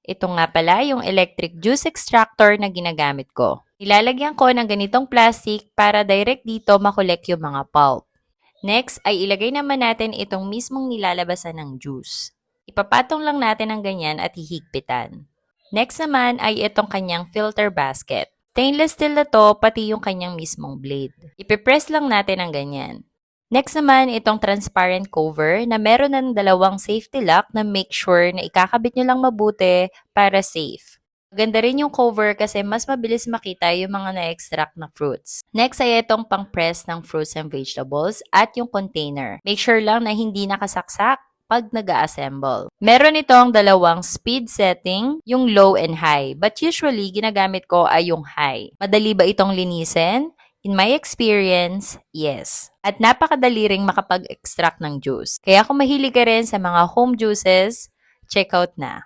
Ito nga pala yung electric juice extractor na ginagamit ko. Ilalagyan ko ng ganitong plastic para direct dito makolek yung mga pulp. Next ay ilagay naman natin itong mismong nilalabasan ng juice. Ipapatong lang natin ng ganyan at hihigpitan. Next naman ay itong kanyang filter basket. Stainless steel na to, pati yung kanyang mismong blade. Ipipress lang natin ng ganyan. Next naman, itong transparent cover na meron ng dalawang safety lock na make sure na ikakabit nyo lang mabuti para safe. Maganda rin yung cover kasi mas mabilis makita yung mga na-extract na fruits. Next ay itong pang-press ng fruits and vegetables at yung container. Make sure lang na hindi nakasaksak pag nag-assemble. Meron itong dalawang speed setting, yung low and high. But usually, ginagamit ko ay yung high. Madali ba itong linisin? In my experience, yes. At napakadali ring makapag-extract ng juice. Kaya kung mahilig ka rin sa mga home juices, check out na.